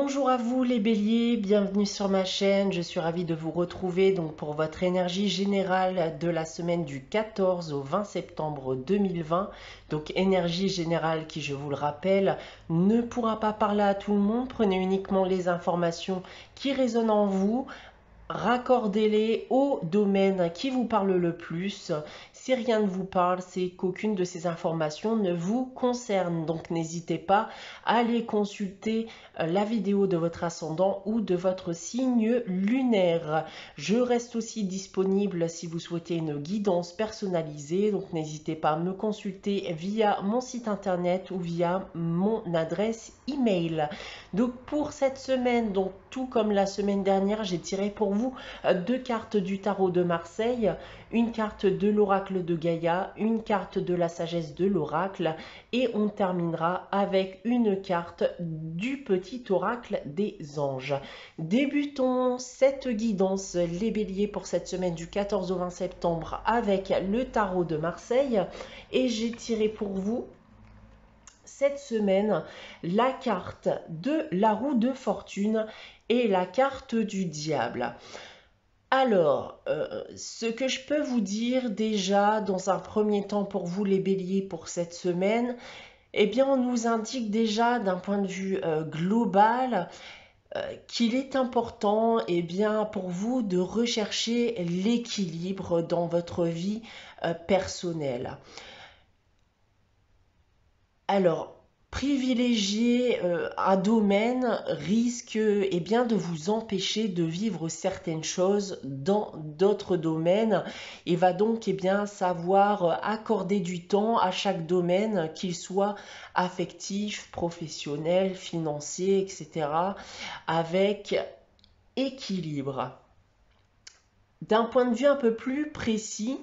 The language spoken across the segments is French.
Bonjour à vous les béliers, bienvenue sur ma chaîne, je suis ravie de vous retrouver donc pour votre énergie générale de la semaine du 14 au 20 septembre 2020. Donc énergie générale qui, je vous le rappelle, ne pourra pas parler à tout le monde, prenez uniquement les informations qui résonnent en vous. Raccordez-les au domaine qui vous parle le plus. Si rien ne vous parle, c'est qu'aucune de ces informations ne vous concerne. Donc n'hésitez pas à aller consulter la vidéo de votre ascendant ou de votre signe lunaire. Je reste aussi disponible si vous souhaitez une guidance personnalisée. Donc n'hésitez pas à me consulter via mon site internet ou via mon adresse email. Donc pour cette semaine, donc tout comme la semaine dernière, j'ai tiré pour vous deux cartes du tarot de Marseille, une carte de l'oracle de Gaïa, une carte de la sagesse de l'oracle et on terminera avec une carte du petit oracle des anges. Débutons cette guidance les béliers pour cette semaine du 14 au 20 septembre avec le tarot de Marseille et j'ai tiré pour vous cette semaine la carte de la roue de fortune et la carte du diable. Alors, ce que je peux vous dire déjà dans un premier temps pour vous les béliers pour cette semaine, eh bien on nous indique déjà d'un point de vue global qu'il est important eh bien, pour vous de rechercher l'équilibre dans votre vie personnelle. Alors, privilégier un domaine risque eh bien, de vous empêcher de vivre certaines choses dans d'autres domaines et va donc eh bien, savoir accorder du temps à chaque domaine, qu'il soit affectif, professionnel, financier, etc., avec équilibre. D'un point de vue un peu plus précis,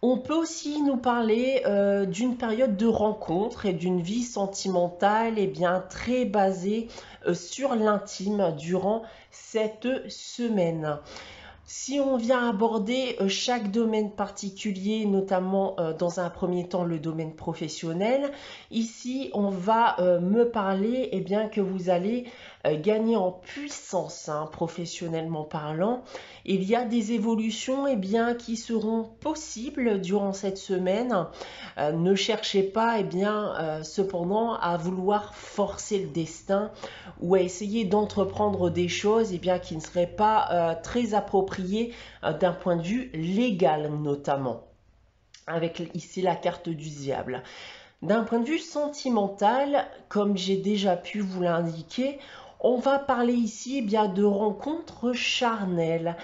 on peut aussi nous parler d'une période de rencontre et d'une vie sentimentale et bien très basée sur l'intime durant cette semaine. Si on vient aborder chaque domaine particulier, notamment dans un premier temps le domaine professionnel, ici on va me parler eh bien, que vous allez gagner en puissance professionnellement parlant. Il y a des évolutions eh bien, qui seront possibles durant cette semaine. Ne cherchez pas eh bien, cependant à vouloir forcer le destin ou à essayer d'entreprendre des choses eh bien, qui ne seraient pas très appropriées d'un point de vue légal notamment. Avec ici la carte du diable. D'un point de vue sentimental, comme j'ai déjà pu vous l'indiquer, on va parler ici eh bien, de rencontres charnelles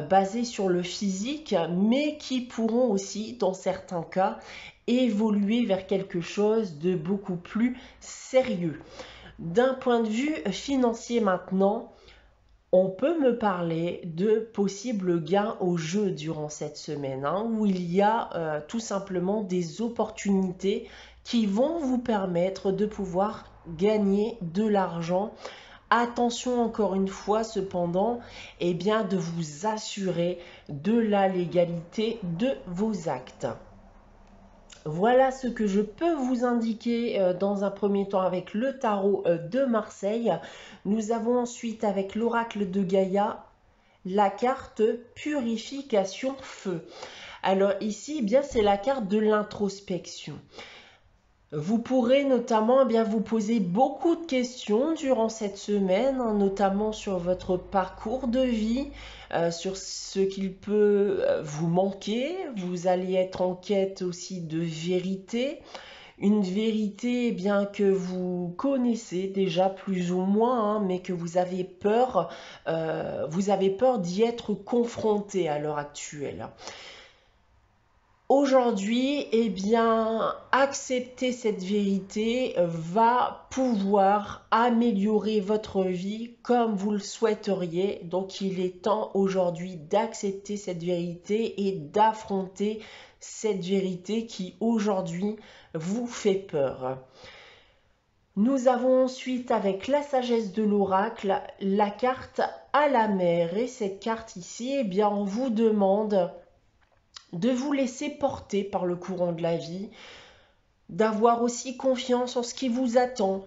basées sur le physique, mais qui pourront aussi, dans certains cas, évoluer vers quelque chose de beaucoup plus sérieux. D'un point de vue financier maintenant, on peut me parler de possibles gains au jeu durant cette semaine, où il y a tout simplement des opportunités qui vont vous permettre de pouvoir gagner de l'argent. Attention encore une fois cependant, eh bien, de vous assurer de la légalité de vos actes. Voilà ce que je peux vous indiquer dans un premier temps avec le tarot de Marseille. Nous avons ensuite avec l'oracle de Gaïa la carte purification feu. Alors ici, eh bien, c'est la carte de l'introspection. Vous pourrez notamment eh bien, vous poser beaucoup de questions durant cette semaine, notamment sur votre parcours de vie, sur ce qu'il peut vous manquer. Vous allez être en quête aussi de vérité, une vérité eh bien, que vous connaissez déjà plus ou moins, mais que vous avez peur d'y être confronté à l'heure actuelle. Aujourd'hui, eh bien, accepter cette vérité va pouvoir améliorer votre vie comme vous le souhaiteriez. Donc, il est temps aujourd'hui d'accepter cette vérité et d'affronter cette vérité qui aujourd'hui vous fait peur. Nous avons ensuite avec la sagesse de l'oracle la carte à la mer. Et cette carte ici, eh bien, on vous demande de vous laisser porter par le courant de la vie, d'avoir aussi confiance en ce qui vous attend.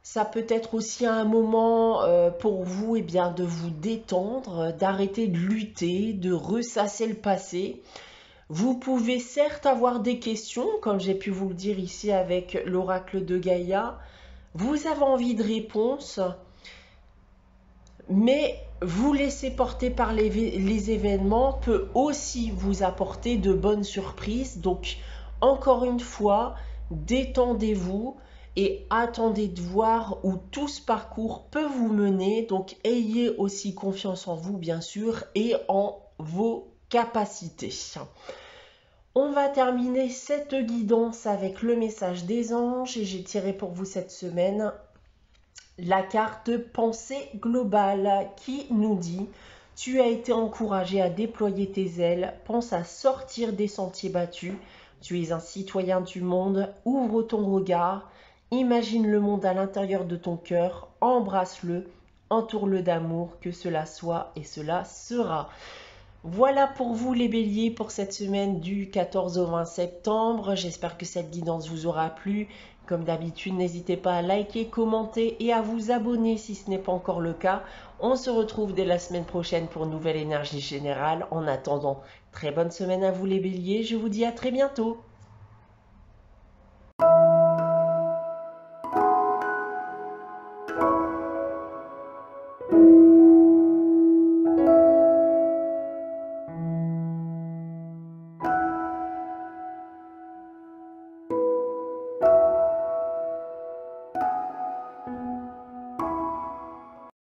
Ça peut être aussi un moment pour vous de vous détendre, d'arrêter de lutter, de ressasser le passé. Vous pouvez certes avoir des questions, comme j'ai pu vous le dire ici avec l'oracle de Gaïa. Vous avez envie de réponses, mais vous laisser porter par les événements peut aussi vous apporter de bonnes surprises. Donc, encore une fois, détendez-vous et attendez de voir où tout ce parcours peut vous mener. Donc, ayez aussi confiance en vous, bien sûr, et en vos capacités. On va terminer cette guidance avec le message des anges et j'ai tiré pour vous cette semaine la carte pensée globale qui nous dit: tu as été encouragé à déployer tes ailes, pense à sortir des sentiers battus, tu es un citoyen du monde, ouvre ton regard, imagine le monde à l'intérieur de ton cœur, embrasse-le, entoure-le d'amour, que cela soit et cela sera. Voilà pour vous les béliers pour cette semaine du 14 au 20 septembre. J'espère que cette guidance vous aura plu. Comme d'habitude, n'hésitez pas à liker, commenter et à vous abonner si ce n'est pas encore le cas. On se retrouve dès la semaine prochaine pour une nouvelle énergie générale. En attendant, très bonne semaine à vous les béliers. Je vous dis à très bientôt.